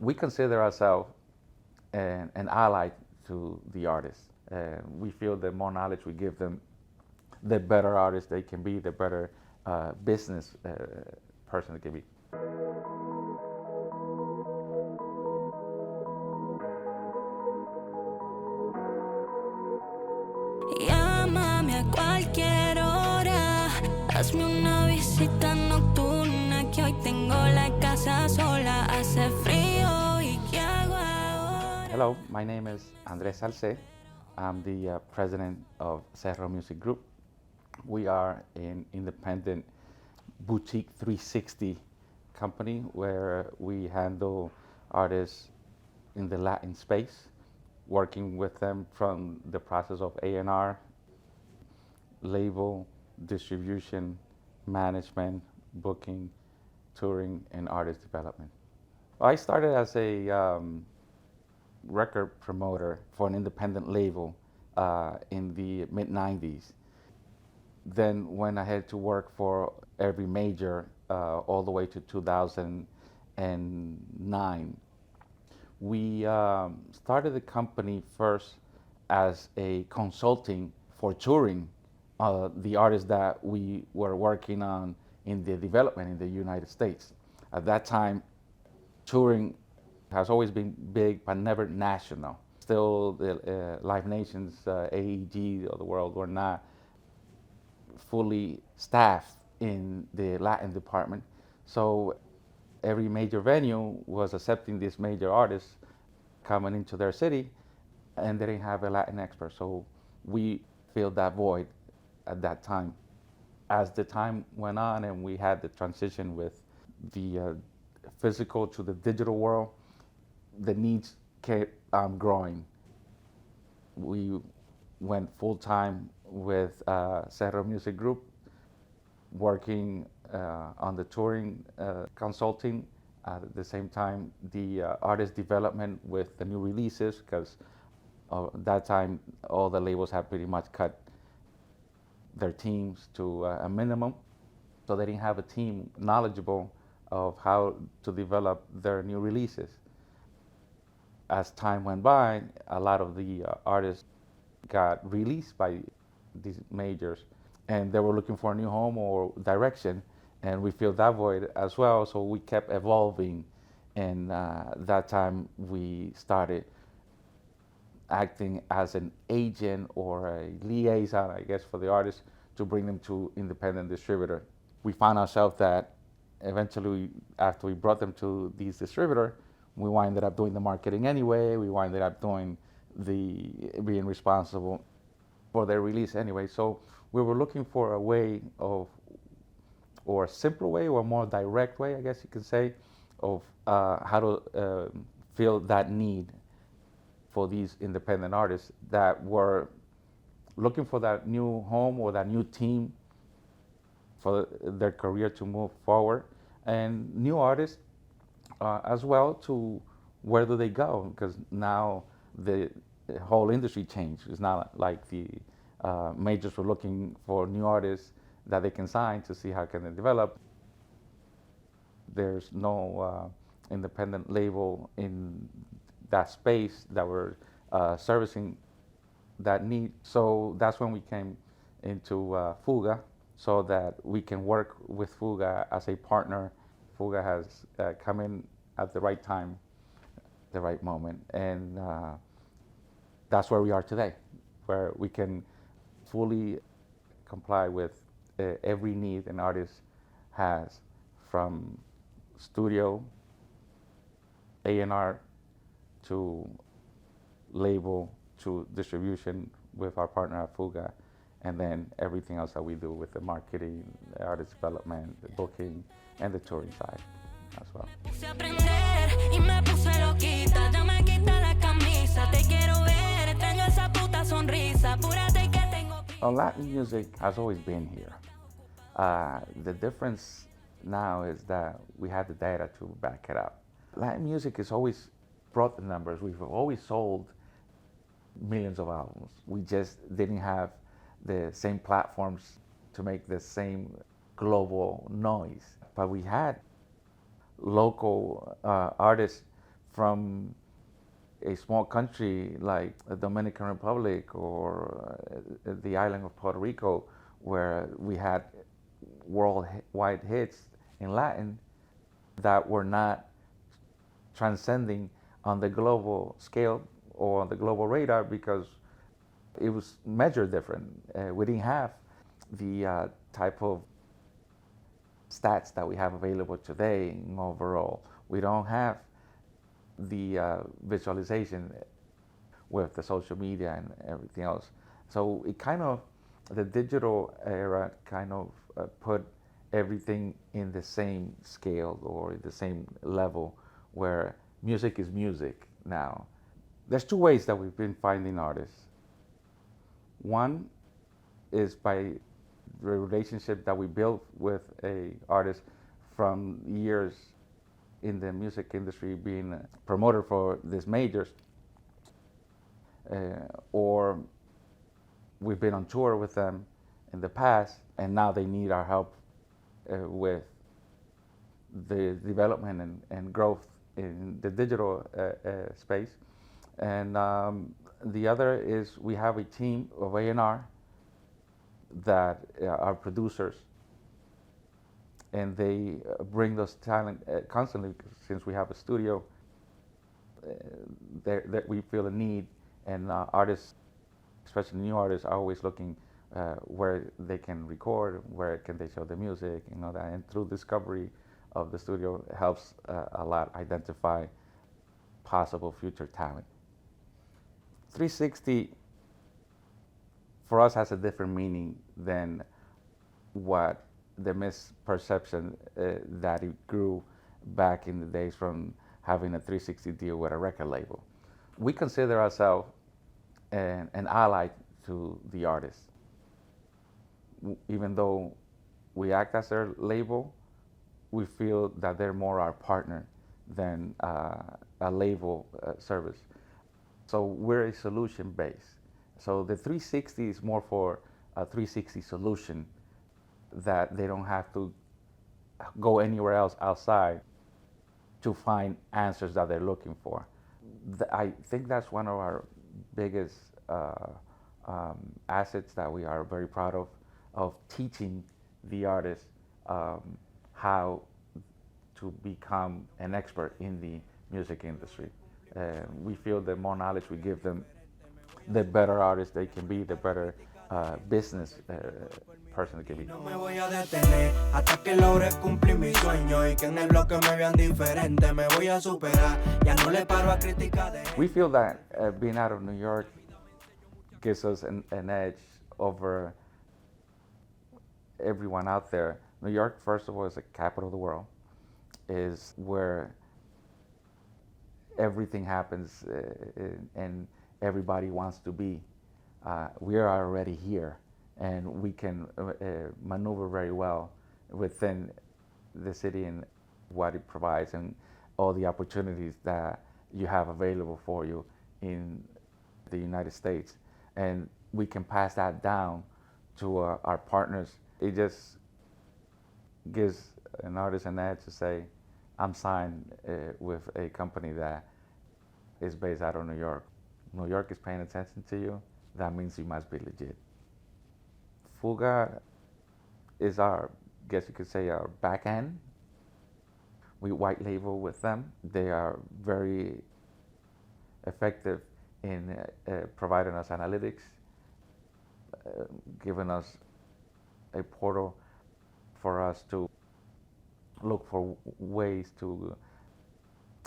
We consider ourselves an ally to the artists. We feel the more knowledge we give them, the better artists they can be, the better business person they can be. Llámame a cualquier hora, hazme una visita nocturna que hoy tengo la casa sola, hace frío y ¿qué hago ahora? Hello, my name is Salce. I'm the president of Cerro Music Group. We are an independent boutique 360 company where we handle artists in the Latin space, working with them from the process of A&R, label, distribution, management, booking, touring, and artist development. I started as a record promoter for an independent label in the mid 90s. Then went ahead to work for every major all the way to 2009. We started the company first as a consulting for touring the artists that we were working on in the development in the United States. At that time, touring has always been big, but never national. Still, the Live Nations, AEG of the world were not fully staffed in the Latin department. So every major venue was accepting these major artists coming into their city, and they didn't have a Latin expert. So we filled that void at that time. As the time went on and we had the transition with the physical to the digital world, the needs kept growing. We went full time with Cerro Music Group, working on the touring consulting. At the same time, the artist development with the new releases, because that time all the labels had pretty much cut their teams to a minimum, so they didn't have a team knowledgeable of how to develop their new releases. As time went by, a lot of the artists got released by these majors, and they were looking for a new home or direction, and we filled that void as well. So we kept evolving, and that time we started acting as an agent or a liaison, I guess, for the artists to bring them to independent distributor. We found ourselves that eventually, after we brought them to these distributor, we winded up doing the marketing anyway. We winded up doing being responsible for their release anyway. So we were looking for a way of, or a simpler way, or a more direct way, I guess you could say, of how to fill that need for these independent artists that were looking for that new home or that new team for their career to move forward, and new artists as well, to where do they go, because now the whole industry changed. It's not like the majors were looking for new artists that they can sign to see how can they develop. There's no independent label in that space that were servicing that need. So that's when we came into Fuga, so that we can work with Fuga as a partner. Fuga has come in at the right time, the right moment, and that's where we are today, where we can fully comply with every need an artist has, from studio, A&R, to label, to distribution with our partner at Fuga, and then everything else that we do with the marketing, the artist development, the booking, and the touring side as well. Well, Latin music has always been here. The difference now is that we have the data to back it up. Latin music has always brought the numbers. We've always sold millions of albums. We just didn't have the same platforms to make the same global noise. But we had local artists from a small country like the Dominican Republic or the island of Puerto Rico, where we had worldwide hits in Latin that were not transcending on the global scale or on the global radar because it was measured different. We didn't have the type of stats that we have available today overall. We don't have the visualization with the social media and everything else. So it kind of, the digital era kind of put everything in the same scale or the same level where music is music now. There's two ways that we've been finding artists. One is by the relationship that we built with a artist from years in the music industry being a promoter for these majors, or we've been on tour with them in the past and now they need our help with the development and growth in the digital space. And the other is we have a team of A&R that are producers, and they bring those talent constantly since we have a studio that we feel a need, and artists, especially new artists, are always looking where they can record, where can they show the music, you know that, and through discovery of the studio helps a lot identify possible future talent. 360 for us has a different meaning than what the misperception that it grew back in the days from having a 360 deal with a record label. We consider ourselves an ally to the artist. Even though we act as their label, we feel that they're more our partner than a label service. So we're a solution base. So the 360 is more for a 360 solution that they don't have to go anywhere else outside to find answers that they're looking for. I think that's one of our biggest assets that we are very proud of teaching the artists how to become an expert in the music industry. We feel the more knowledge we give them, the better artists they can be, the better business person they can be. No me voy a detener hasta que logre cumplir mi sueño y que en el bloque me vean diferente, me voy a superar, ya no le paro a criticar. We feel that being out of New York gives us an edge over everyone out there. New York, first of all, is the capital of the world, is where everything happens and everybody wants to be. We are already here, and we can maneuver very well within the city and what it provides and all the opportunities that you have available for you in the United States. And we can pass that down to our partners. It just gives an artist an edge to say, I'm signed with a company that is based out of New York. New York is paying attention to you. That means you must be legit. Fuga is our, guess you could say, our back end. We white label with them. They are very effective in providing us analytics, giving us a portal for us to look for ways to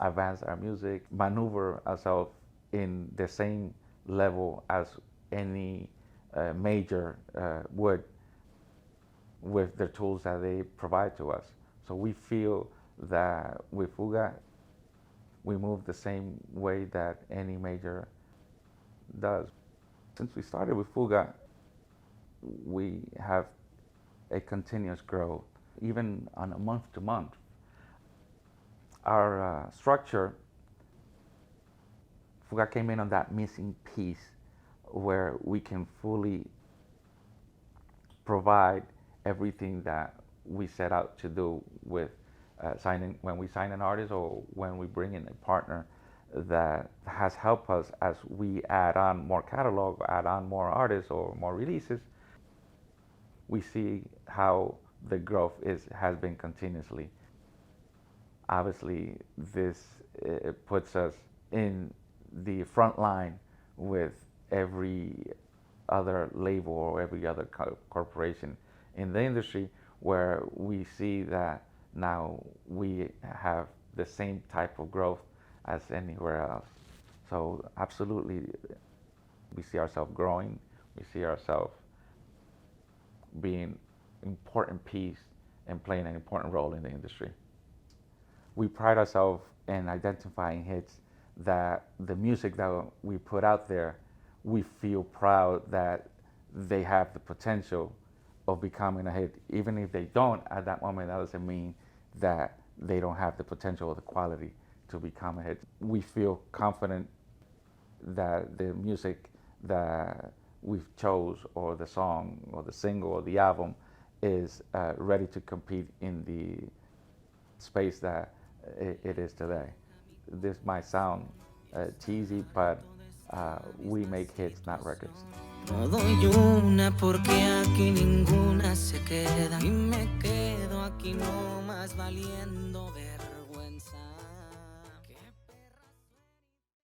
advance our music, maneuver ourselves in the same level as any major would with the tools that they provide to us. So we feel that with Fuga, we move the same way that any major does. Since we started with Fuga, we have a continuous growth, even on a month to month. Our structure, Fuga came in on that missing piece where we can fully provide everything that we set out to do with signing, when we sign an artist or when we bring in a partner that has helped us as we add on more catalog, add on more artists or more releases. We see how the growth has been continuously. Obviously, this puts us in the front line with every other label or every other corporation in the industry, where we see that now we have the same type of growth as anywhere else. So absolutely, we see ourselves growing. We see ourselves being an important piece and playing an important role in the industry. We pride ourselves in identifying hits that the music that we put out there, we feel proud that they have the potential of becoming a hit. Even if they don't at that moment, that doesn't mean that they don't have the potential or the quality to become a hit. We feel confident that the music that we've chose, or the song or the single or the album, is ready to compete in the space that it is today. This might sound cheesy, but we make hits, not records. No doy una porque aquí ninguna se queda y me quedo aquí nomás valiendo ver.